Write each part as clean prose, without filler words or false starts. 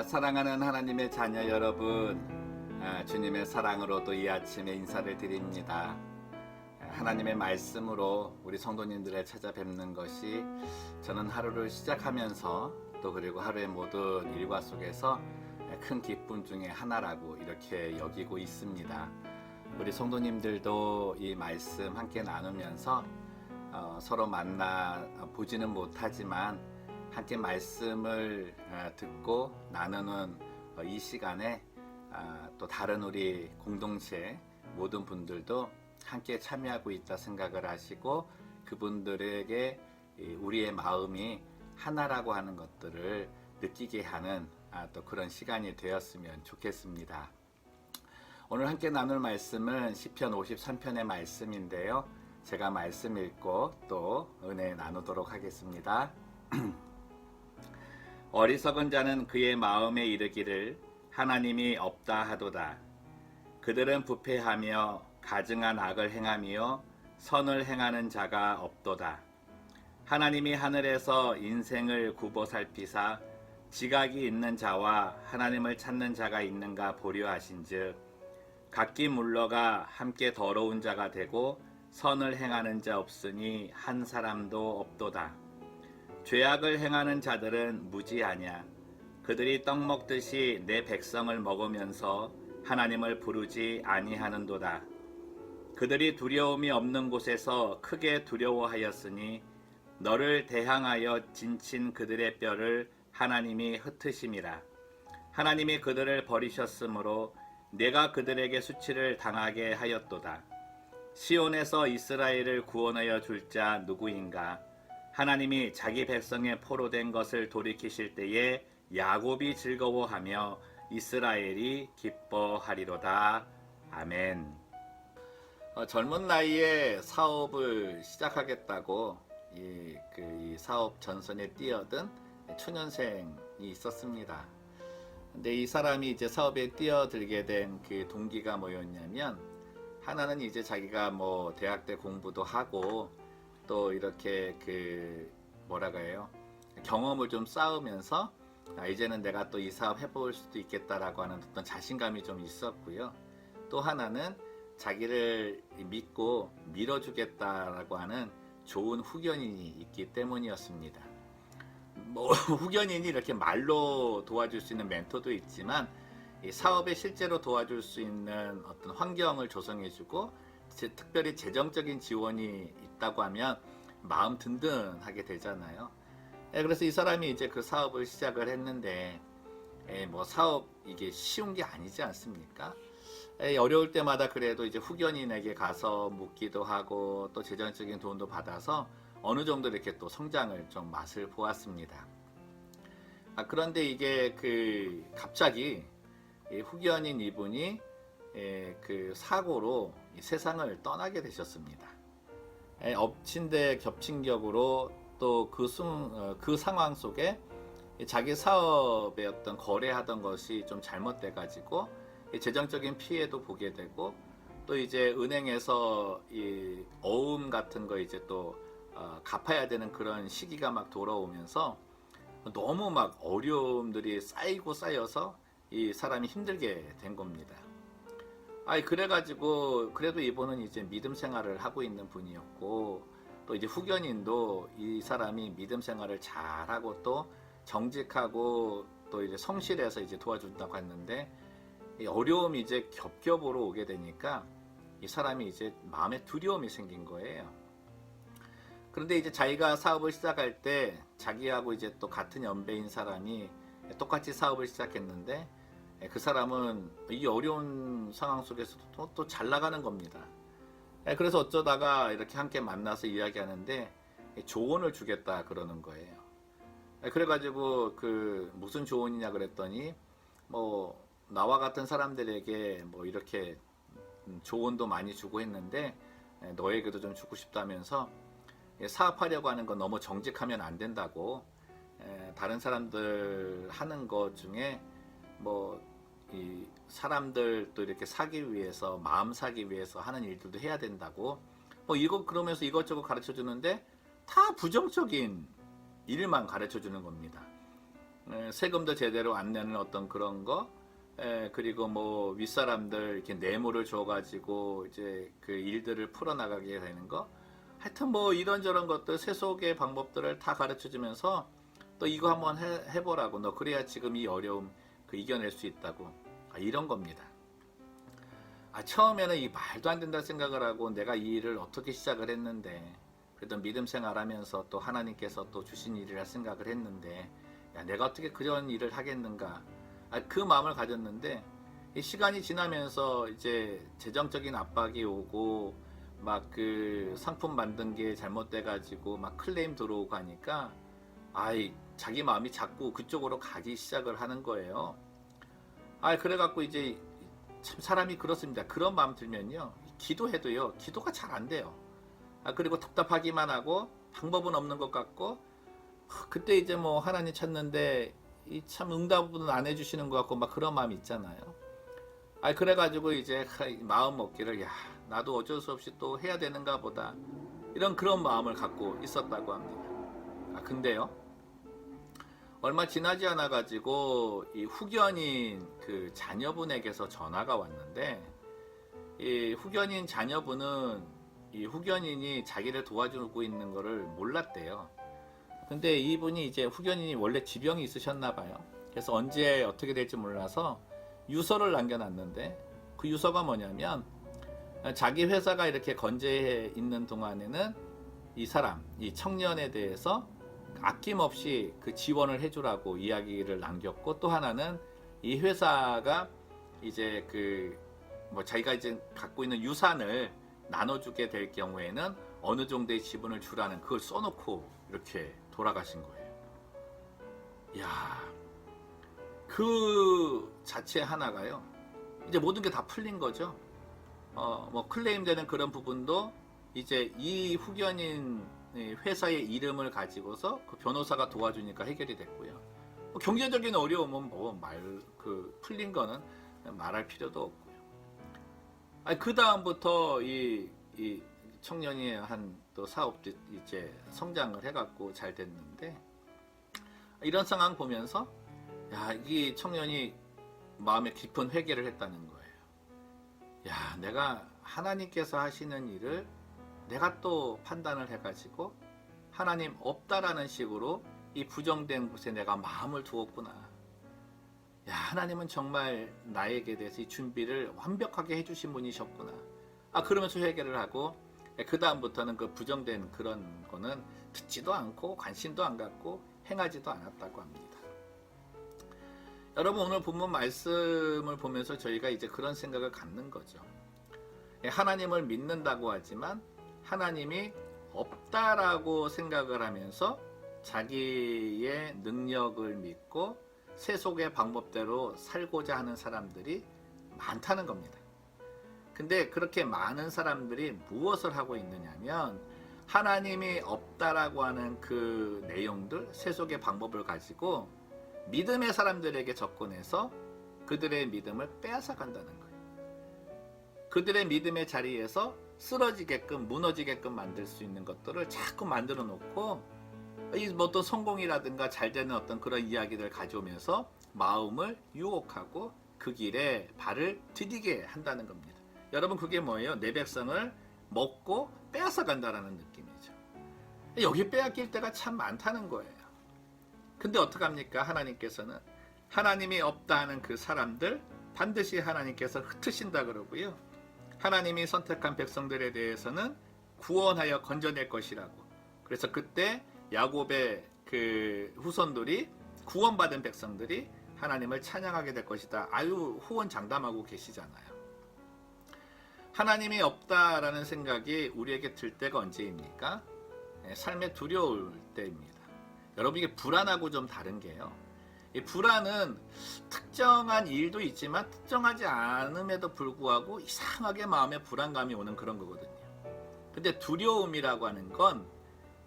사랑하는 하나님의 자녀 여러분, 주님의 사랑으로도 이 아침에 인사를 드립니다. 하나님의 말씀으로 우리 성도님들을 찾아뵙는 것이 저는 하루를 시작하면서 또 그리고 하루의 모든 일과 속에서 큰 기쁨 중에 하나라고 이렇게 여기고 있습니다. 우리 성도님들도 이 말씀 함께 나누면서 서로 만나 보지는 못하지만 함께 말씀을 듣고 나누는 이 시간에 또 다른 우리 공동체 모든 분들도 함께 참여하고 있다 생각을 하시고 그분들에게 우리의 마음이 하나라고 하는 것들을 느끼게 하는 또 그런 시간이 되었으면 좋겠습니다. 오늘 함께 나눌 말씀은 시편 53편의 말씀인데요. 제가 말씀 읽고 또 은혜 나누도록 하겠습니다. 어리석은 자는 그의 마음에 이르기를 하나님이 없다 하도다. 그들은 부패하며 가증한 악을 행하며 선을 행하는 자가 없도다. 하나님이 하늘에서 인생을 굽어 살피사 지각이 있는 자와 하나님을 찾는 자가 있는가 보려 하신즉 각기 물러가 함께 더러운 자가 되고 선을 행하는 자 없으니 한 사람도 없도다. 죄악을 행하는 자들은 무지하냐. 그들이 떡 먹듯이 내 백성을 먹으면서 하나님을 부르지 아니하는도다. 그들이 두려움이 없는 곳에서 크게 두려워하였으니 너를 대항하여 진친 그들의 뼈를 하나님이 흩으심이라. 하나님이 그들을 버리셨으므로 내가 그들에게 수치를 당하게 하였도다. 시온에서 이스라엘을 구원하여 줄 자 누구인가? 하나님이 자기 백성의 포로된 것을 돌이키실 때에 야곱이 즐거워하며 이스라엘이 기뻐하리로다. 아멘. 젊은 나이에 사업을 시작하겠다고 이 사업 전선에 뛰어든 초년생이 있었습니다. 근데 이 사람이 이제 사업에 뛰어들게 된 그 동기가 뭐였냐면 하나는 이제 자기가 뭐 대학 때 공부도 하고 또 이렇게 경험을 좀 쌓으면서 이제는 내가 또 이 사업 해볼 수도 있겠다라고 하는 어떤 자신감이 좀 있었고요. 또 하나는 자기를 믿고 밀어주겠다라고 하는 좋은 후견인이 있기 때문이었습니다. 뭐 후견인이 이렇게 말로 도와줄 수 있는 멘토도 있지만 이 사업에 실제로 도와줄 수 있는 어떤 환경을 조성해주고 특별히 재정적인 지원이 있다고 하면 마음 든든하게 되잖아요. 그래서 이 사람이 이제 그 사업을 시작을 했는데 뭐 사업 이게 쉬운 게 아니지 않습니까? 어려울 때마다 그래도 이제 후견인에게 가서 묻기도 하고 또 재정적인 도움도 받아서 어느 정도 이렇게 또 성장을 좀 맛을 보았습니다. 그런데 이게 갑자기 후견인 이분이 그 사고로 세상을 떠나게 되셨습니다. 엎친 데 겹친 격으로 또 그 상황 속에 자기 사업의 어떤 거래하던 것이 좀 잘못돼 가지고 재정적인 피해도 보게 되고 또 이제 은행에서 이 어음 같은 거 이제 또 갚아야 되는 그런 시기가 막 돌아오면서 너무 막 어려움들이 쌓이고 쌓여서 이 사람이 힘들게 된 겁니다. 그래가지고 그래도 이분은 이제 믿음 생활을 하고 있는 분이었고 또 이제 후견인도 이 사람이 믿음 생활을 잘하고 또 정직하고 또 이제 성실해서 이제 도와준다고 했는데 이 어려움이 이제 겹겹으로 오게 되니까 이 사람이 이제 마음에 두려움이 생긴 거예요. 그런데 이제 자기가 사업을 시작할 때 자기하고 이제 또 같은 연배인 사람이 똑같이 사업을 시작했는데 그 사람은 이 어려운 상황 속에서도 또 잘 나가는 겁니다. 그래서 어쩌다가 이렇게 함께 만나서 이야기하는데 조언을 주겠다 그러는 거예요. 그래가지고 무슨 조언이냐 그랬더니 뭐 나와 같은 사람들에게 뭐 이렇게 조언도 많이 주고 했는데 너에게도 좀 주고 싶다면서 사업하려고 하는 건 너무 정직하면 안 된다고 다른 사람들 하는 것 중에 뭐 이 사람들 또 이렇게 사기 위해서 마음 사기 위해서 하는 일들도 해야 된다고 뭐 그러면서 이것저것 가르쳐 주는데 다 부정적인 일만 가르쳐 주는 겁니다. 세금도 제대로 안 내는 어떤 그런 거, 그리고 뭐 윗사람들 이렇게 뇌물을 줘가지고 이제 그 일들을 풀어나가게 되는 거, 하여튼 뭐 이런저런 것들 세속의 방법들을 다 가르쳐주면서 또 이거 한번 해보라고, 너 그래야 지금 이 어려움 이겨낼 수 있다고, 이런 겁니다. 처음에는 이 말도 안 된다 생각을 하고 내가 이 일을 어떻게 시작을 했는데, 그래도 믿음 생활하면서 또 하나님께서 또 주신 일이라 생각을 했는데, 야, 내가 어떻게 그런 일을 하겠는가, 그 마음을 가졌는데, 이 시간이 지나면서 이제 재정적인 압박이 오고 막 그 상품 만든 게 잘못돼 가지고 막 클레임 들어오고 하니까 자기 마음이 자꾸 그쪽으로 가기 시작을 하는 거예요. 그래 갖고 이제 참 사람이 그렇습니다. 그런 마음 들면요, 기도해도요 기도가 잘 안 돼요. 그리고 답답하기만 하고 방법은 없는 것 같고, 그때 이제 뭐 하나님 찾는데 이 참 응답은 안 해주시는 것 같고 막 그런 마음이 있잖아요. 그래가지고 이제 마음 먹기를, 야, 나도 어쩔 수 없이 또 해야 되는가 보다, 이런 그런 마음을 갖고 있었다고 합니다. 근데요, 얼마 지나지 않아 가지고 이 후견인 그 자녀분에게서 전화가 왔는데, 이 후견인 자녀분은 이 후견인이 자기를 도와주고 있는 거를 몰랐대요. 근데 이분이 이제 후견인이 원래 지병이 있으셨나 봐요. 그래서 언제 어떻게 될지 몰라서 유서를 남겨놨는데, 그 유서가 뭐냐면, 자기 회사가 이렇게 건재해 있는 동안에는 이 사람, 이 청년에 대해서 아낌없이 그 지원을 해주라고 이야기를 남겼고, 또 하나는 이 회사가 이제 뭐 자기가 이제 갖고 있는 유산을 나눠주게 될 경우에는 어느 정도의 지분을 주라는, 그걸 써놓고 이렇게 돌아가신 거예요. 야, 그 자체 하나가요, 이제 모든 게 다 풀린 거죠. 뭐 클레임 되는 그런 부분도 이제 이 후견인 회사의 이름을 가지고서 그 변호사가 도와주니까 해결이 됐고요. 뭐 경제적인 어려움은 뭐 풀린 거는 말할 필요도 없고요. 그 다음부터 이 청년이 한 또 사업도 이제 성장을 해갖고 잘 됐는데, 이런 상황 보면서, 야, 이 청년이 마음에 깊은 회개를 했다는 거예요. 야, 내가 하나님께서 하시는 일을 내가 또 판단을 해가지고 하나님 없다라는 식으로 이 부정된 곳에 내가 마음을 두었구나. 야, 하나님은 정말 나에게 대해서 이 준비를 완벽하게 해주신 분이셨구나. 그러면서 회개를 하고, 그 다음부터는 그 부정된 그런 거는 듣지도 않고 관심도 안 갖고 행하지도 않았다고 합니다. 여러분, 오늘 본문 말씀을 보면서 저희가 이제 그런 생각을 갖는 거죠. 하나님을 믿는다고 하지만 하나님이 없다라고 생각을 하면서 자기의 능력을 믿고 세속의 방법대로 살고자 하는 사람들이 많다는 겁니다. 근데 그렇게 많은 사람들이 무엇을 하고 있느냐면, 하나님이 없다라고 하는 그 내용들, 세속의 방법을 가지고 믿음의 사람들에게 접근해서 그들의 믿음을 빼앗아 간다는 거예요. 그들의 믿음의 자리에서 쓰러지게끔, 무너지게끔 만들 수 있는 것들을 자꾸 만들어 놓고, 이 어떤 성공이라든가 잘 되는 어떤 그런 이야기를 가져오면서 마음을 유혹하고 그 길에 발을 디디게 한다는 겁니다. 여러분, 그게 뭐예요? 내 백성을 먹고 빼앗아 간다라는 느낌이죠. 여기 빼앗길 때가 참 많다는 거예요. 근데 어떡합니까? 하나님께서는 하나님이 없다 하는 그 사람들 반드시 하나님께서 흩으신다 그러고요. 하나님이 선택한 백성들에 대해서는 구원하여 건져낼 것이라고. 그래서 그때 야곱의 그 후손들이, 구원받은 백성들이 하나님을 찬양하게 될 것이다. 아유, 호언장담하고 계시잖아요. 하나님이 없다라는 생각이 우리에게 들 때가 언제입니까? 삶에 두려울 때입니다. 여러분, 이게 불안하고 좀 다른 게요, 이 불안은 특정한 일도 있지만 특정하지 않음에도 불구하고 이상하게 마음에 불안감이 오는 그런 거거든요. 근데 두려움이라고 하는 건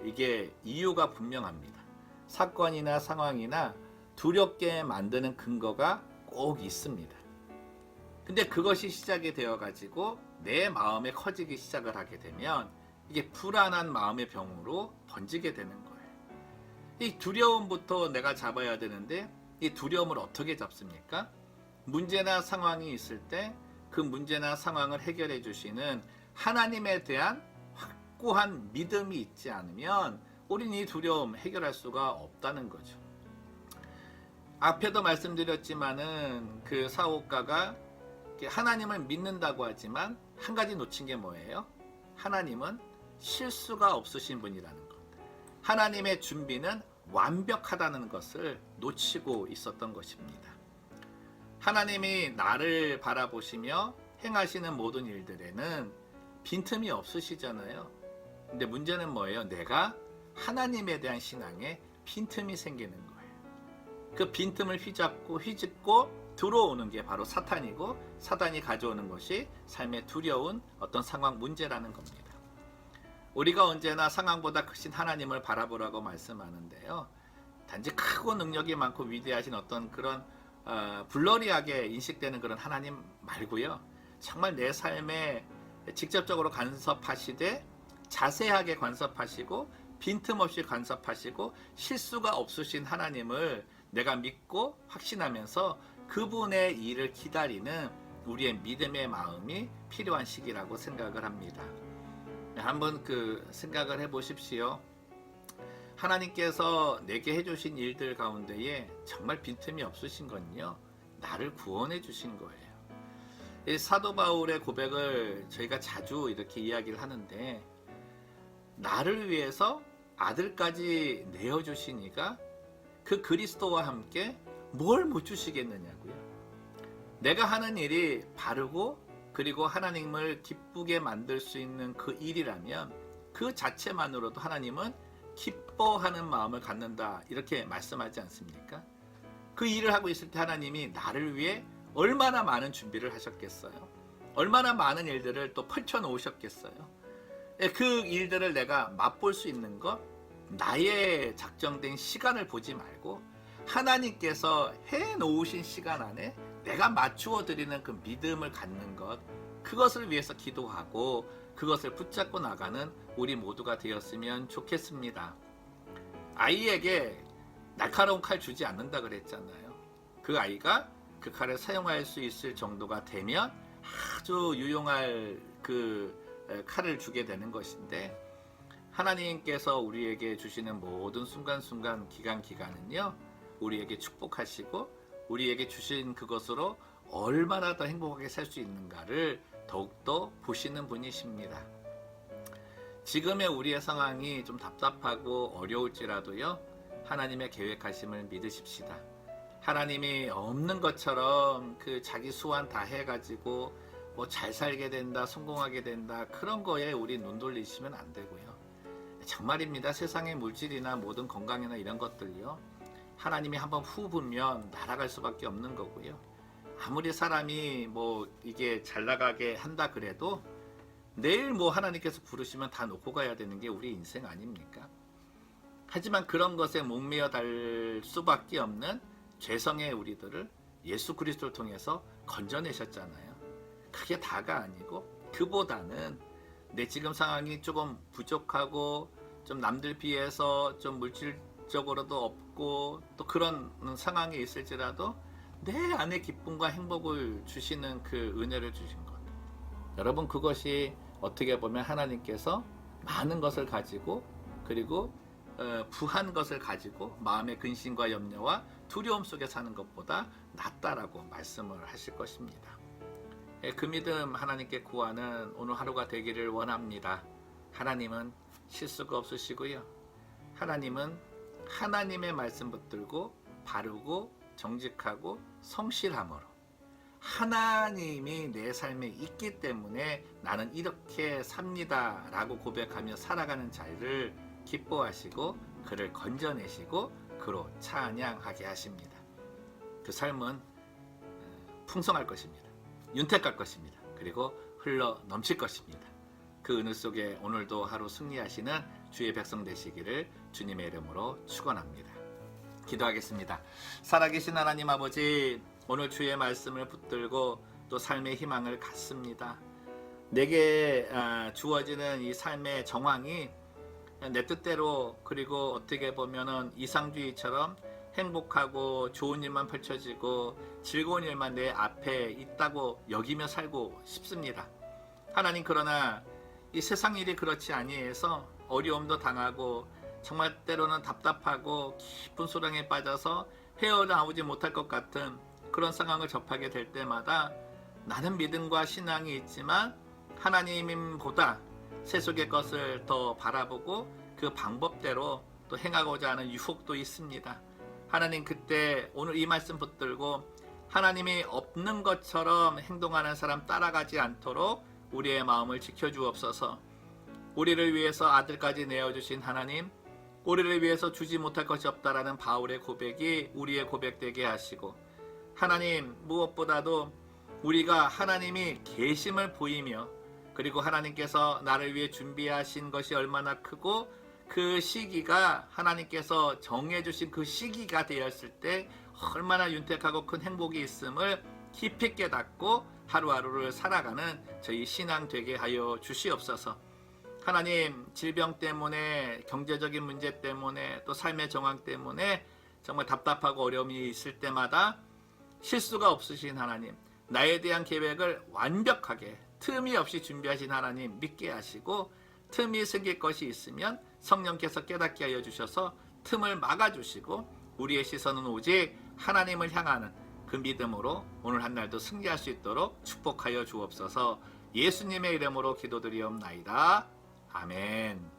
이게 이유가 분명합니다. 사건이나 상황이나 두렵게 만드는 근거가 꼭 있습니다. 근데 그것이 시작이 되어 가지고 내 마음에 커지기 시작을 하게 되면 이게 불안한 마음의 병으로 번지게 되는 거예요. 이 두려움부터 내가 잡아야 되는데 이 두려움을 어떻게 잡습니까? 문제나 상황이 있을 때 그 문제나 상황을 해결해 주시는 하나님에 대한 확고한 믿음이 있지 않으면 우린 이 두려움 해결할 수가 없다는 거죠. 앞에도 말씀드렸지만은 그 사옥가가 하나님을 믿는다고 하지만 한 가지 놓친 게 뭐예요? 하나님은 실수가 없으신 분이라는 것. 하나님의 준비는 완벽하다는 것을 놓치고 있었던 것입니다. 하나님이 나를 바라보시며 행하시는 모든 일들에는 빈틈이 없으시잖아요. 근데 문제는 뭐예요? 내가 하나님에 대한 신앙에 빈틈이 생기는 거예요. 그 빈틈을 휘짓고 들어오는 게 바로 사탄이고, 사탄이 가져오는 것이 삶의 두려운 어떤 상황 문제라는 겁니다. 우리가 언제나 상황보다 크신 하나님을 바라보라고 말씀하는데요. 단지 크고 능력이 많고 위대하신 어떤 그런 블러리하게 인식되는 그런 하나님 말고요. 정말 내 삶에 직접적으로 간섭하시되 자세하게 간섭하시고 빈틈없이 간섭하시고 실수가 없으신 하나님을 내가 믿고 확신하면서 그분의 일을 기다리는 우리의 믿음의 마음이 필요한 시기라고 생각을 합니다. 한번 생각을 해보십시오. 하나님께서 내게 해주신 일들 가운데에 정말 빈틈이 없으신 건요, 나를 구원해 주신 거예요. 이 사도 바울의 고백을 저희가 자주 이렇게 이야기를 하는데, 나를 위해서 아들까지 내어주시니까 그 그리스도와 함께 뭘 못 주시겠느냐고요. 내가 하는 일이 바르고 그리고 하나님을 기쁘게 만들 수 있는 그 일이라면 그 자체만으로도 하나님은 기뻐하는 마음을 갖는다, 이렇게 말씀하지 않습니까? 그 일을 하고 있을 때 하나님이 나를 위해 얼마나 많은 준비를 하셨겠어요? 얼마나 많은 일들을 또 펼쳐 놓으셨겠어요? 그 일들을 내가 맛볼 수 있는 것, 나의 작정된 시간을 보지 말고 하나님께서 해 놓으신 시간 안에 내가 맞추어 드리는 그 믿음을 갖는 것, 그것을 위해서 기도하고 그것을 붙잡고 나가는 우리 모두가 되었으면 좋겠습니다. 아이에게 날카로운 칼 주지 않는다 그랬잖아요. 그 아이가 그 칼을 사용할 수 있을 정도가 되면 아주 유용할 그 칼을 주게 되는 것인데, 하나님께서 우리에게 주시는 모든 순간순간 기간은요, 우리에게 축복하시고 우리에게 주신 그것으로 얼마나 더 행복하게 살 수 있는가를 더욱더 보시는 분이십니다. 지금의 우리의 상황이 좀 답답하고 어려울지라도요, 하나님의 계획하심을 믿으십시다. 하나님이 없는 것처럼 그 자기 수완 다 해가지고 뭐 잘 살게 된다, 성공하게 된다, 그런 거에 우리 눈 돌리시면 안 되고요. 정말입니다. 세상의 물질이나 모든 건강이나 이런 것들요, 하나님이 한번 후 불면 날아갈 수밖에 없는 거고요. 아무리 사람이 뭐 이게 잘 나가게 한다 그래도 내일 뭐 하나님께서 부르시면 다 놓고 가야 되는 게 우리 인생 아닙니까? 하지만 그런 것에 목매어 달 수밖에 없는 죄성의 우리들을 예수 그리스도를 통해서 건져내셨잖아요. 그게 다가 아니고, 그보다는 내 지금 상황이 조금 부족하고 좀 남들 비해서 좀 물질적으로도 없고 또 그런 상황이 있을지라도 내 안에 기쁨과 행복을 주시는 그 은혜를 주신 것. 여러분, 그것이 어떻게 보면 하나님께서 많은 것을 가지고 그리고 부한 것을 가지고 마음의 근심과 염려와 두려움 속에 사는 것보다 낫다라고 말씀을 하실 것입니다. 그 믿음 하나님께 구하는 오늘 하루가 되기를 원합니다. 하나님은 실수가 없으시고요. 하나님은 하나님의 말씀 붙들고 바르고 정직하고 성실함으로 하나님이 내 삶에 있기 때문에 나는 이렇게 삽니다 라고 고백하며 살아가는 자를 기뻐하시고 그를 건져내시고 그로 찬양하게 하십니다. 그 삶은 풍성할 것입니다. 윤택할 것입니다. 그리고 흘러 넘칠 것입니다. 그 은혜 속에 오늘도 하루 승리하시는 주의 백성 되시기를 주님의 이름으로 축원합니다. 기도하겠습니다. 살아계신 하나님 아버지, 오늘 주의 말씀을 붙들고 또 삶의 희망을 갖습니다. 내게 주어지는 이 삶의 정황이 내 뜻대로, 그리고 어떻게 보면은 이상주의처럼 행복하고 좋은 일만 펼쳐지고 즐거운 일만 내 앞에 있다고 여기며 살고 싶습니다. 하나님, 그러나 이 세상 일이 그렇지 아니해서 어려움도 당하고 정말 때로는 답답하고 깊은 소랑에 빠져서 헤어나오지 못할 것 같은 그런 상황을 접하게 될 때마다 나는 믿음과 신앙이 있지만 하나님보다 세속의 것을 더 바라보고 그 방법대로 또 행하고자 하는 유혹도 있습니다. 하나님, 그때 오늘 이 말씀 붙들고 하나님이 없는 것처럼 행동하는 사람 따라가지 않도록 우리의 마음을 지켜주옵소서. 우리를 위해서 아들까지 내어주신 하나님, 우리를 위해서 주지 못할 것이 없다라는 바울의 고백이 우리의 고백되게 하시고, 하나님, 무엇보다도 우리가 하나님이 계심을 보이며, 그리고 하나님께서 나를 위해 준비하신 것이 얼마나 크고 그 시기가 하나님께서 정해주신 그 시기가 되었을 때 얼마나 윤택하고 큰 행복이 있음을 깊이 깨닫고 하루하루를 살아가는 저희 신앙 되게 하여 주시옵소서. 하나님, 질병 때문에, 경제적인 문제 때문에, 또 삶의 정황 때문에 정말 답답하고 어려움이 있을 때마다 실수가 없으신 하나님, 나에 대한 계획을 완벽하게 틈이 없이 준비하신 하나님 믿게 하시고, 틈이 생길 것이 있으면 성령께서 깨닫게 하여 주셔서 틈을 막아주시고, 우리의 시선은 오직 하나님을 향하는 그 믿음으로 오늘 한 날도 승리할 수 있도록 축복하여 주옵소서. 예수님의 이름으로 기도드리옵나이다. 아멘.